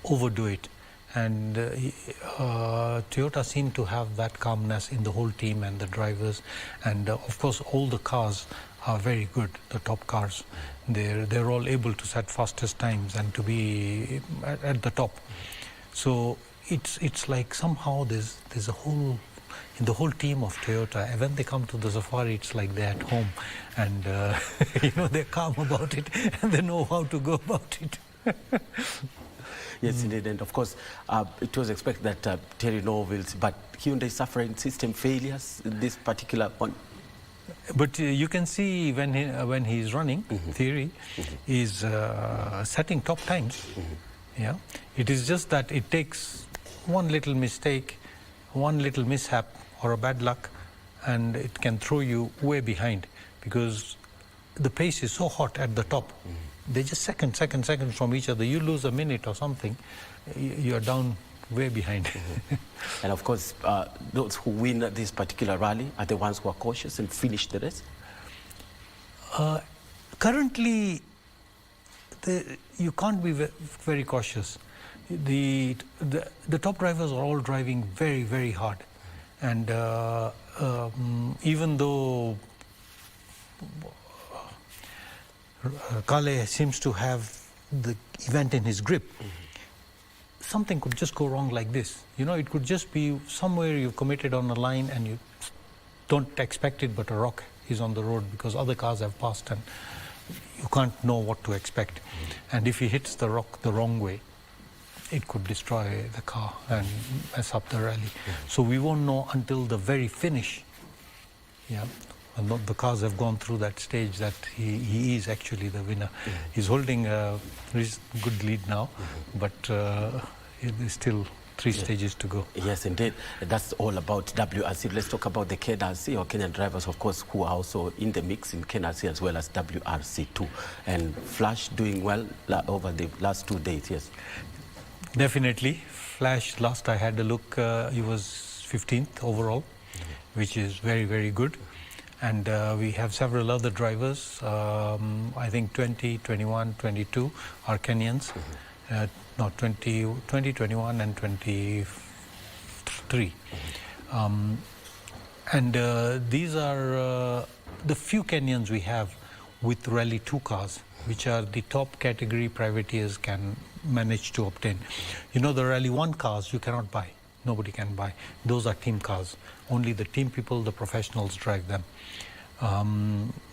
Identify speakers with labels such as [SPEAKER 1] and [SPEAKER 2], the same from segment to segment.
[SPEAKER 1] overdo it. And Toyota seemed to have that calmness in the whole team and the drivers, and of course all the cars are very good. The top cars, they're all able to set fastest times and to be at the top. So it's like somehow there's a whole in the whole team of Toyota. When they come to the safari, it's like they're at home, and they're calm about it and they know how to go about it.
[SPEAKER 2] Yes, indeed, and of course, it was expected that Terry Norville's, but Hyundai suffering system failures in this particular one.
[SPEAKER 1] But you can see when he's running, Thierry is setting top times. Yeah, it is just that it takes one little mistake, one little mishap, or a bad luck, and it can throw you way behind, because the pace is so hot at the top. They're just seconds from each other. You lose a minute or something, you're down way behind.
[SPEAKER 2] And of course, those who win this particular rally are the ones who are cautious and finish the race?
[SPEAKER 1] Currently, you can't be very cautious. The top drivers are all driving very, very hard. And even though Kale seems to have the event in his grip, something could just go wrong like this. It could just be somewhere you've committed on a line and you don't expect it, but a rock is on the road because other cars have passed and you can't know what to expect. And if he hits the rock the wrong way, it could destroy the car and mess up the rally. So we won't know until the very finish. Yeah. And the cars have gone through that stage that he is actually the winner. He's holding a good lead now, but there's still 3 stages to go.
[SPEAKER 2] Yes, indeed. That's all about WRC. Let's talk about the KRC, or Kenyan drivers, of course, who are also in the mix in KRC as well as WRC too. And Flash doing well over the last 2 days, yes?
[SPEAKER 1] Definitely. Flash, last I had a look, he was 15th overall, which is very, very good. And we have several other drivers. I think 20, 21, 22 are Kenyans. Not 20, 21 and 23. And these are the few Kenyans we have with Rally 2 cars, which are the top category privateers can manage to obtain. The Rally 1 cars you cannot buy. Nobody can buy. Those are team cars. Only the team people, the professionals drive them.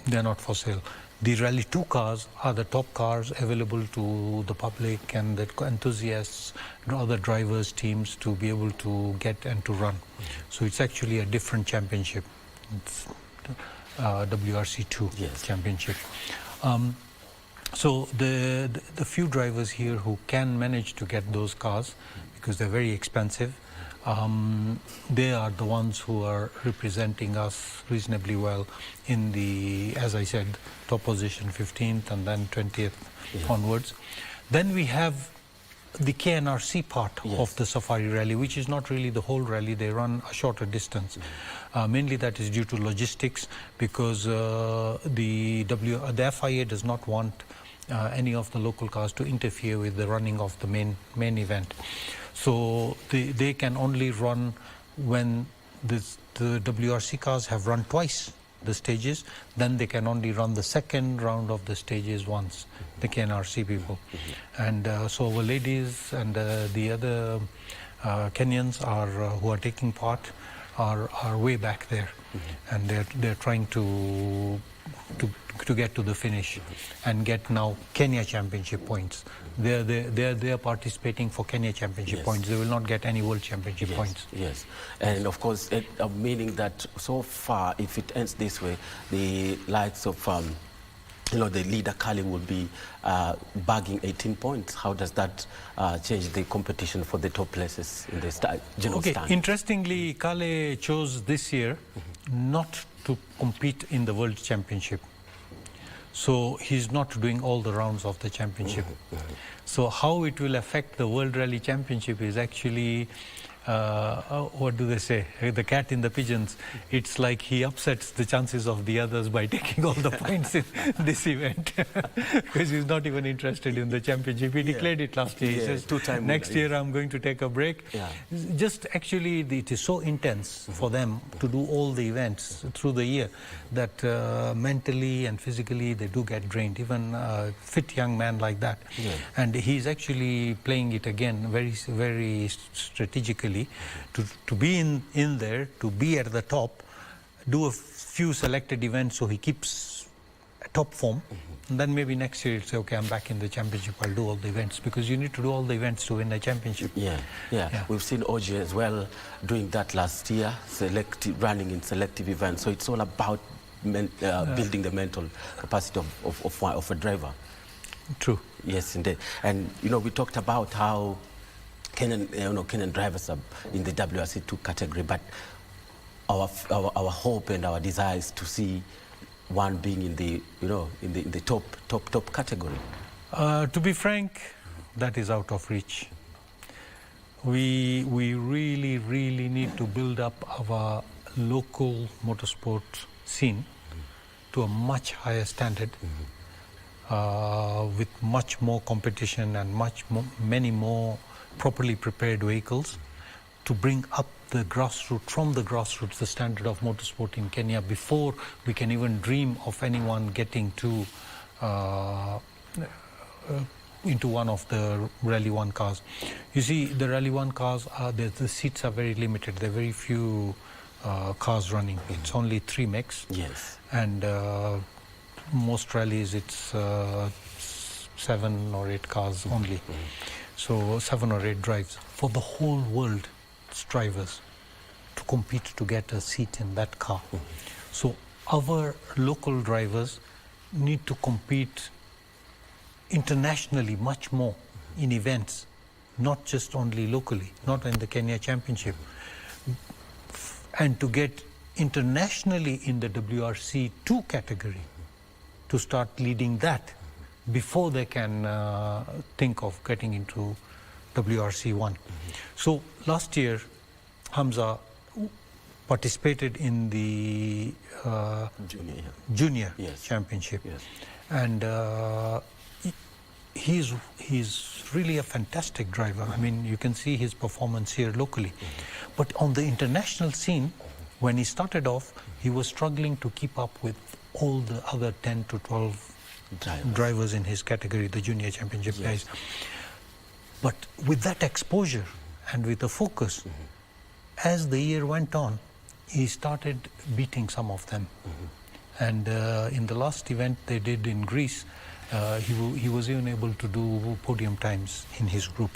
[SPEAKER 1] They're not for sale. The Rally 2 cars are the top cars available to the public and the enthusiasts and other drivers, teams to be able to get and to run. So it's actually a different championship. It's WRC2 championship. So the few drivers here who can manage to get those cars, because they're very expensive, they are the ones who are representing us reasonably well in the, as I said, top position 15th and then 20th onwards. Then we have the KNRC part of the Safari Rally, which is not really the whole rally. They run a shorter distance. Mainly that is due to logistics, because the FIA does not want any of the local cars to interfere with the running of the main event. So they can only run when the WRC cars have run twice the stages. Then they can only run the second round of the stages once, the KNRC people. And so our ladies and the other Kenyans who are taking part are way back there, and they're trying to get to the finish and get now Kenya Championship points. They're participating for Kenya Championship points. They will not get any World Championship points.
[SPEAKER 2] Yes, and of course, meaning that so far, if it ends this way, the likes of the leader Kale will be bagging 18 points. How does that change the competition for the top places in the general stand?
[SPEAKER 1] Interestingly, Kale chose this year not to compete in the World Championship. So he's not doing all the rounds of the championship. So how it will affect the World Rally Championship is actually what do they say? The cat in the pigeons. It's like he upsets the chances of the others by taking all the points in this event because he's not even interested in the championship. He declared it last year. He says, next year I'm going to take a break. Just actually, it is so intense for them to do all the events through the year that mentally and physically they do get drained. Even a fit young man like that. And he's actually playing it again very, very strategically to be in there, to be at the top, do a few selected events so he keeps top form. And then maybe next year he'll say, okay, I'm back in the championship, I'll do all the events, because you need to do all the events to win the championship.
[SPEAKER 2] We've seen OG as well doing that last year, running in selective events. So it's all about building the mental capacity of a driver.
[SPEAKER 1] True.
[SPEAKER 2] Yes, indeed. And we talked about how Kenyan drivers are in the WRC2 category, but our hope and our desire is to see one being in the in the top category.
[SPEAKER 1] To be frank, that is out of reach. We really need to build up our local motorsport scene to a much higher standard, with much more competition and many more properly prepared vehicles to bring up the from the grassroots, the standard of motorsport in Kenya before we can even dream of anyone getting to into one of the Rally 1 cars. You see, the Rally 1 cars, the seats are very limited. There are very few cars running. It's only 3 mechs.
[SPEAKER 2] Yes.
[SPEAKER 1] And most rallies, it's 7 or 8 cars only. So 7 or 8 drives. For the whole world's drivers to compete to get a seat in that car. So our local drivers need to compete internationally much more in events, not just only locally, not in the Kenya Championship. And to get internationally in the WRC 2 category, to start leading that before they can think of getting into WRC 1. So last year, Hamza participated in the junior championship. And he's really a fantastic driver. I mean, you can see his performance here locally. But on the international scene, when he started off, he was struggling to keep up with all the other 10 to 12 drivers in his category, the junior championship guys. But with that exposure and with the focus, as the year went on, he started beating some of them. And in the last event they did in Greece, he was even able to do podium times in his group,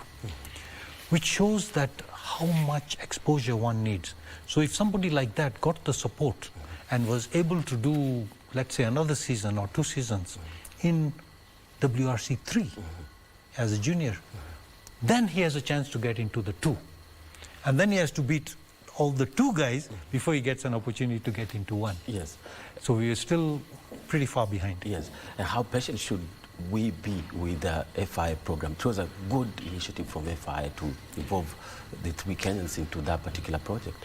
[SPEAKER 1] which shows that how much exposure one needs. So if somebody like that got the support and was able to do, let's say, another season or 2 seasons in WRC 3 as a junior, then he has a chance to get into the 2. And then he has to beat all the 2 guys before he gets an opportunity to get into 1.
[SPEAKER 2] Yes.
[SPEAKER 1] So we are still pretty far behind.
[SPEAKER 2] Yes. And how patient should we be with the FIA program? It was a good initiative from FIA to involve the 3 Kenyans into that particular project.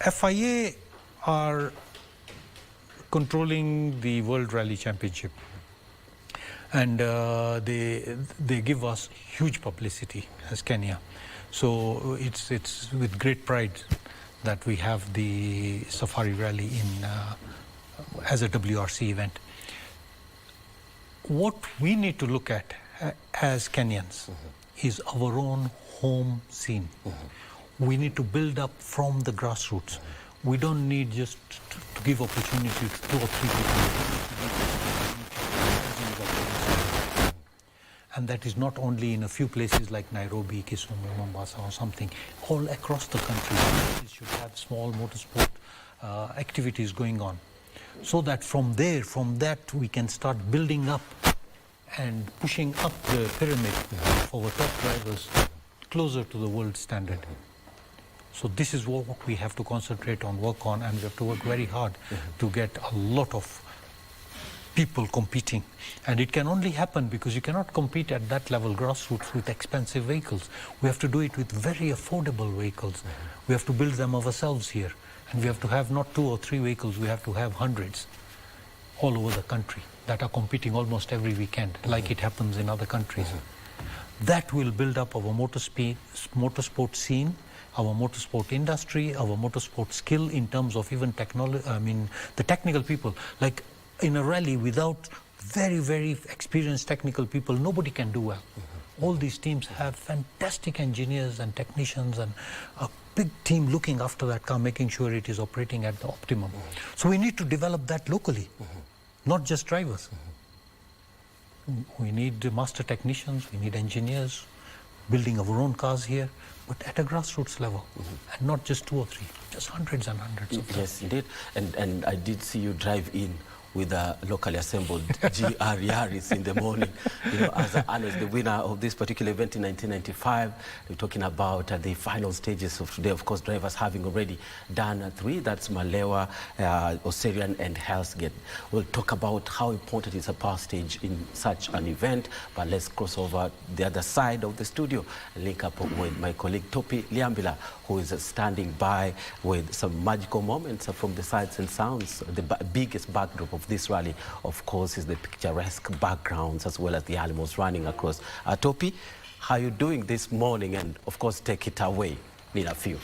[SPEAKER 1] FIA are controlling the World Rally Championship. And they give us huge publicity as Kenya. So it's with great pride that we have the Safari Rally as a WRC event. What we need to look at as Kenyans is our own home scene. We need to build up from the grassroots. We don't need just to give opportunity to 2 or 3 people. And that is not only in a few places like Nairobi, Kisumu, Mombasa or something. All across the country, we should have small motorsport activities going on. So that from that we can start building up and pushing up the pyramid for our top drivers closer to the world standard. So this is what we have to concentrate on, work on, and we have to work very hard to get a lot of people competing. And it can only happen because you cannot compete at that level, grassroots, with expensive vehicles. We have to do it with very affordable vehicles. We have to build them ourselves here. And we have to have not 2 or 3 vehicles, we have to have hundreds all over the country that are competing almost every weekend, like it happens in other countries. That will build up our motorsport scene, our motorsport industry, our motorsport skill in terms of even technology, the technical people. Like in a rally, without very, very experienced technical people, nobody can do well. All these teams have fantastic engineers and technicians and a big team looking after that car, making sure it is operating at the optimum. So we need to develop that locally, not just drivers. We need master technicians, we need engineers, building our own cars here, but at a grassroots level, and not just 2 or 3, just hundreds and hundreds of them.
[SPEAKER 2] Yes, indeed. And I did see you drive in with a locally assembled GR in the morning. You know, as Anwar is the winner of this particular event in 1995. We're talking about the final stages of today. Of course, drivers having already done 3. That's Malewa, Oserian, and Hell's Gate. We'll talk about how important is a power stage in such an event. But let's cross over the other side of the studio and link up with my colleague Topi Liambila, who is standing by with some magical moments from the sights and sounds. The biggest backdrop of this rally, of course, is the picturesque backgrounds as well as the animals running across. Topi, how are you doing this morning? And of course, take it away. Need a few.